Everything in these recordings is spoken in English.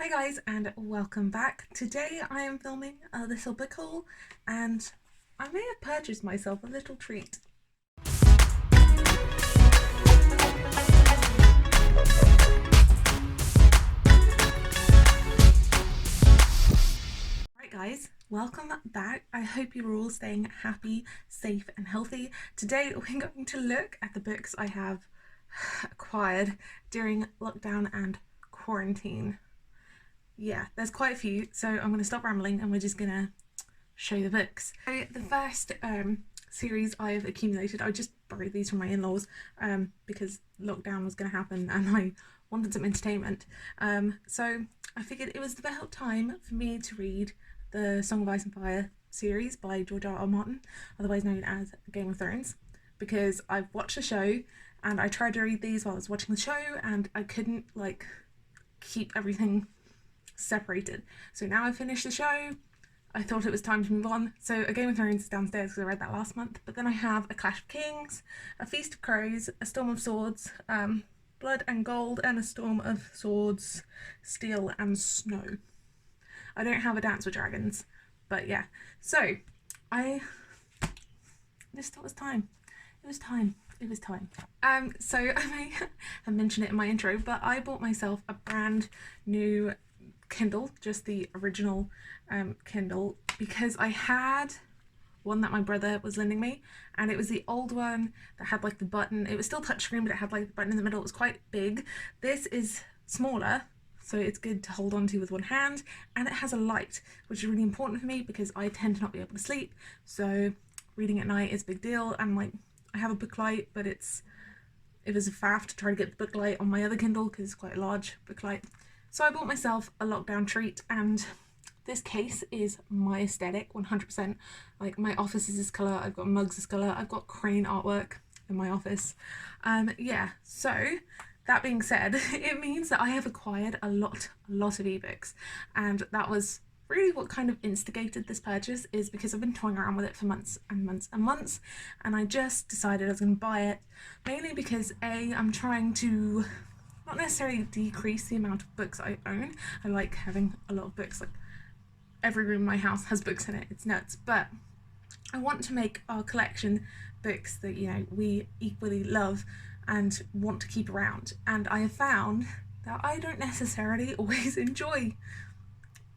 Hi guys and welcome back. Today I am filming a little book haul and I may have purchased myself a little treat. Right guys, welcome back. I hope you're all staying happy, safe and healthy. Today we're going to look at the books I have acquired during lockdown and quarantine. Yeah, there's quite a few, so I'm going to stop rambling and we're just going to show you the books. So the first series I've accumulated, I just borrowed these from my in-laws because lockdown was going to happen and I wanted some entertainment. So I figured it was about time for me to read the Song of Ice and Fire series by George R.R. Martin, otherwise known as Game of Thrones, because I've watched the show and I tried to read these while I was watching the show and I couldn't keep everything separated. So now I've finished the show, I thought it was time to move on. So A Game of Thrones is downstairs because I read that last month, but then I have A Clash of Kings, A Feast of Crows, A Storm of Swords, Blood and Gold, and A Storm of Swords, Steel and Snow. I don't have A Dance with Dragons, but yeah. So I just thought it was time. It was time. So I may have mentioned it in my intro, but I bought myself a brand new Kindle, just the original Kindle, because I had one that my brother was lending me and it was the old one that had the button. It was still touchscreen, but it had the button in the middle. It was quite big. This is smaller, so it's good to hold on to with one hand, and it has a light, which is really important for me because I tend to not be able to sleep, so reading at night is a big deal. And I have a book light, but it was a faff to try to get the book light on my other Kindle because it's quite a large book light. So I bought myself a lockdown treat, and this case is my aesthetic 100%. My office is this colour, I've got mugs this colour, I've got crane artwork in my office. Yeah, so that being said, it means that I have acquired a lot of ebooks, and that was really what kind of instigated this purchase, is because I've been toying around with it for months and months and months, and I just decided I was going to buy it, mainly because I'm trying to not necessarily decrease the amount of books I own. I like having a lot of books, every room in my house has books in it, it's nuts, but I want to make our collection books that, we equally love and want to keep around. And I have found that I don't necessarily always enjoy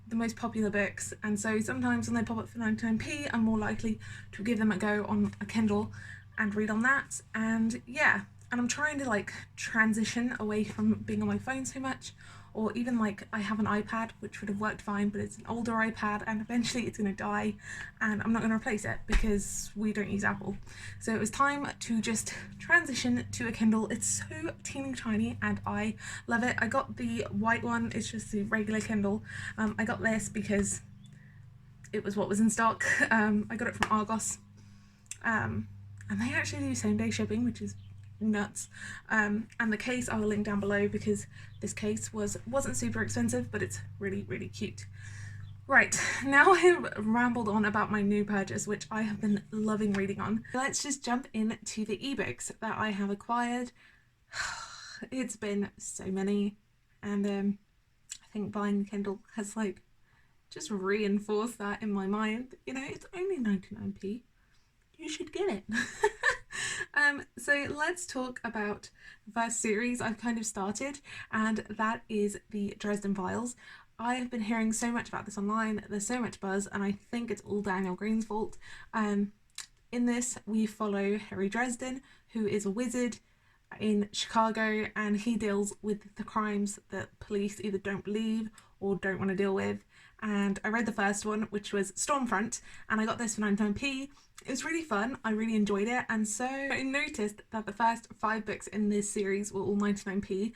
the most popular books, and so sometimes when they pop up for 99p, I'm more likely to give them a go on a Kindle and read on that. And yeah, and I'm trying to transition away from being on my phone so much, or even I have an iPad which would have worked fine, but it's an older iPad and eventually it's going to die and I'm not going to replace it because we don't use Apple. So it was time to just transition to a Kindle. It's so teeny tiny and I love it. I got the white one, it's just the regular Kindle. I got this because it was what was in stock. I got it from Argos, and they actually do same day shipping, which is nuts. And the case I will link down below because this case wasn't super expensive, but it's really cute. Right, now I've rambled on about my new purchase, which I have been loving reading on. Let's just jump into the ebooks that I have acquired. It's been so many, and I think buying Kindle has just reinforced that in my mind. It's only 99p. You should get it. So let's talk about the first series I've kind of started, and that is the Dresden Files. I have been hearing so much about this online, there's so much buzz, and I think it's all Daniel Green's fault. In this we follow Harry Dresden, who is a wizard in Chicago, and he deals with the crimes that police either don't believe or don't want to deal with. And I read the first one, which was Stormfront, and I got this for 99p. It was really fun, I really enjoyed it, and so I noticed that the first 5 books in this series were all 99p.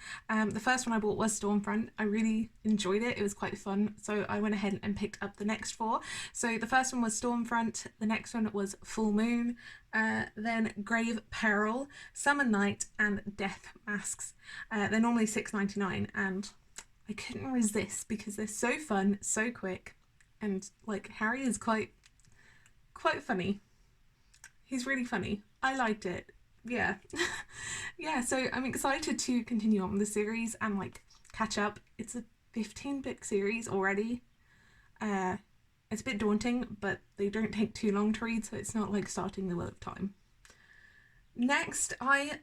The first one I bought was Stormfront. I really enjoyed it, it was quite fun, so I went ahead and picked up the next 4. So the first one was Stormfront, the next one was Full Moon, then Grave Peril, Summer Night, and Death Masks. They're normally $6.99, and I couldn't resist because they're so fun, so quick, and Harry is quite funny. He's really funny. I liked it. Yeah. Yeah, so I'm excited to continue on with the series and catch up. It's 15 book series already. It's a bit daunting, but they don't take too long to read, so it's not like starting the Wheel of Time. Next, I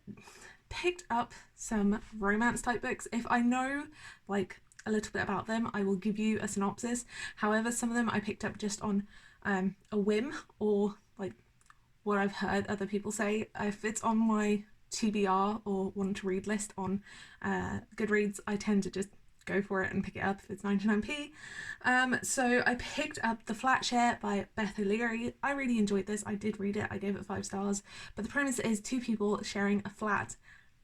picked up some romance type books. If I know like a little bit about them, I will give you a synopsis. However, some of them I picked up just on a whim, or like what I've heard other people say. If it's on my TBR or want to read list on Goodreads, I tend to just go for it and pick it up if it's 99p. So I picked up The Flatshare by Beth O'Leary. I really enjoyed this. I did read it. I gave it 5 stars. But the premise is 2 people sharing a flat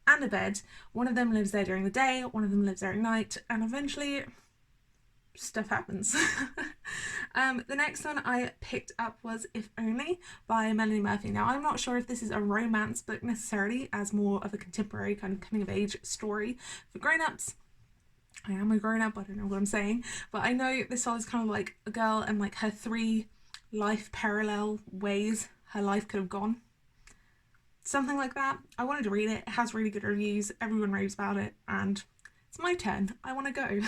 and a bed. One of them lives there during the day, one of them lives there at night, and eventually stuff happens. The next one I picked up was If Only by Melanie Murphy. Now, I'm not sure if this is a romance book necessarily, as more of a contemporary kind of coming of age story for grown-ups. I am a grown-up, I don't know what I'm saying, but I know this is kind of like a girl and like her 3 life parallel ways her life could have gone. Something like that. I wanted to read it. It has really good reviews. Everyone raves about it, and it's my turn. I want to go.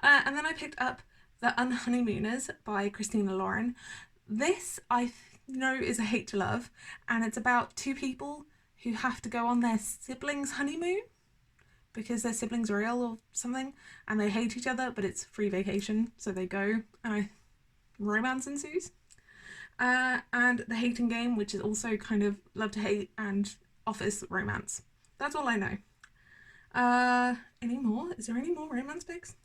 And then I picked up The Unhoneymooners by Christina Lauren. This I know is a hate to love, and it's about 2 people who have to go on their siblings' honeymoon because their siblings are ill or something, and they hate each other, but it's free vacation, so they go, and romance ensues. And The Hating Game, which is also kind of love to hate and office romance. That's all I know. Any more? Is there any more romance books?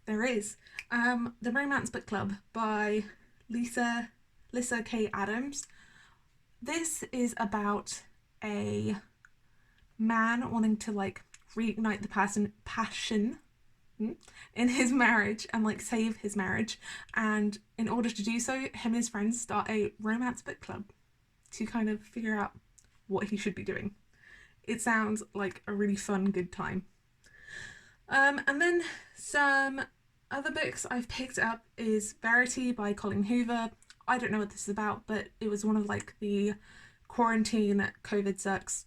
There is. The Bromance Book Club by Lissa K. Adams. This is about a man wanting to like reignite the passion in his marriage and like save his marriage, and in order to do so, him and his friends start a romance book club to kind of figure out what he should be doing. It sounds like a really fun, good time. And then some other books I've picked up is Verity by COLLEEN HOOVER. I don't know what this is about, but it was one of like the quarantine, COVID sucks,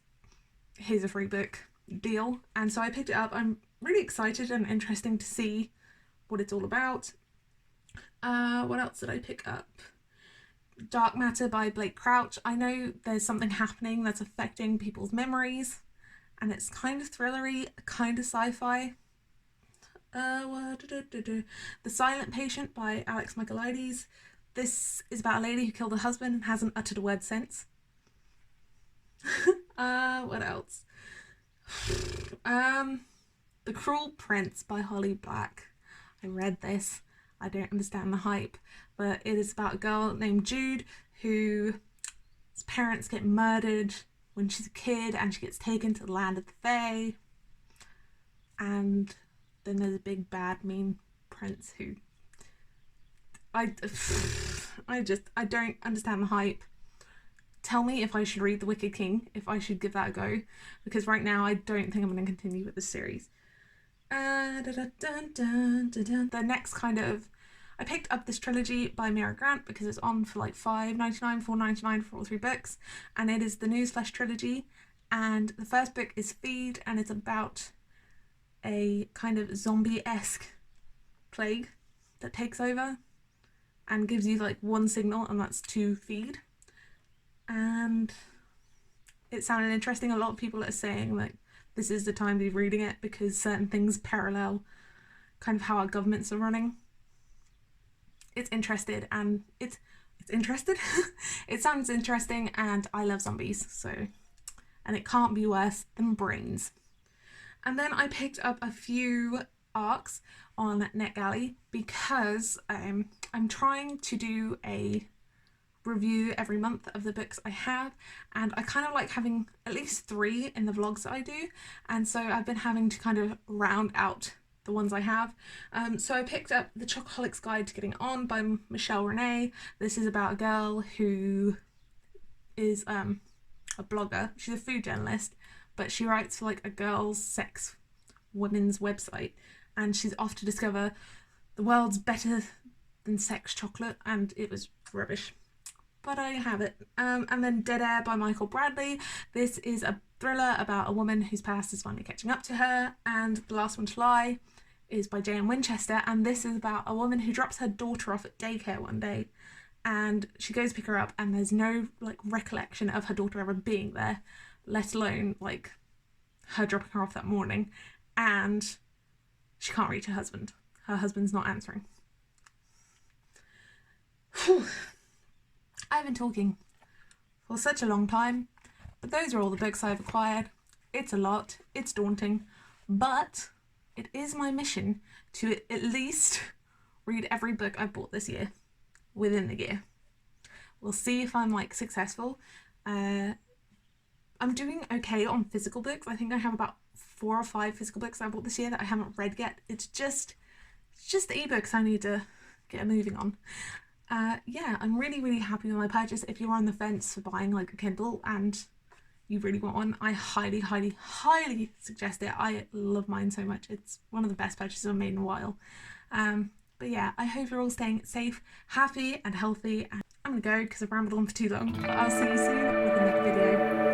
here's a free book deal, and so I picked it up. I'm really excited and interesting to see what it's all about. What else did I pick up? Dark Matter by Blake Crouch. I know there's something happening that's affecting people's memories, and it's kind of thrillery, kind of sci-fi. The Silent Patient by Alex Michaelides. This is about a lady who killed her husband and hasn't uttered a word since. What else? The Cruel Prince by Holly Black. I read this. I don't understand the hype, but it is about a girl named Jude whose parents get murdered when she's a kid, and she gets taken to the land of the Fae, and then there's a big bad mean prince who I don't understand the hype. Tell me if I should read The Wicked King, if I should give that a go, because right now I don't think I'm going to continue with this series. The next kind of, I picked up this trilogy by Mira Grant because it's on for like $5.99, $4.99 for all 3 books, and it is the Newsflash trilogy, and the first book is Feed, and it's about a kind of zombie-esque plague that takes over and gives you like one signal, and that's to feed. And it sounded interesting. A lot of people are saying like this is the time to be reading it because certain things parallel kind of how our governments are running. It's interested, and it's interested. It sounds interesting, and I love zombies, so, and it can't be worse than Brains. And then I picked up a few arcs on NetGalley because I'm trying to do a review every month of the books I have, and I kind of like having at least 3 in the vlogs that I do, and so I've been having to kind of round out the ones I have. So I picked up The Chocoholic's Guide to Getting On by Michelle Renee. This is about a girl who is a blogger. She's a food journalist, but she writes for like a girls' sex women's website, and she's off to discover the world's better than sex chocolate, and it was rubbish. But I have it. And then Dead Air by Michael Bradley. This is a thriller about a woman whose past is finally catching up to her. And The Last One to Lie is by J.M. Winchester, and this is about a woman who drops her daughter off at daycare one day, and she goes to pick her up, and there's no like recollection of her daughter ever being there, let alone like her dropping her off that morning, and she can't reach her husband. Her husband's not answering. Whew. I've been talking for such a long time, but those are all the books I've acquired. It's a lot, it's daunting, but it is my mission to at least read every book I've bought this year within the year. We'll see if I'm like successful. I'm doing okay on physical books. I think I have about 4 or 5 physical books I bought this year that I haven't read yet. It's just the ebooks I need to get moving on. Yeah, I'm really happy with my purchase. If you're on the fence for buying like a Kindle and you really want one, I highly suggest it. I love mine so much. It's one of the best purchases I've made in a while. But yeah, I hope you're all staying safe, happy and healthy. And I'm gonna go because I've rambled on for too long, but I'll see you soon with the next video.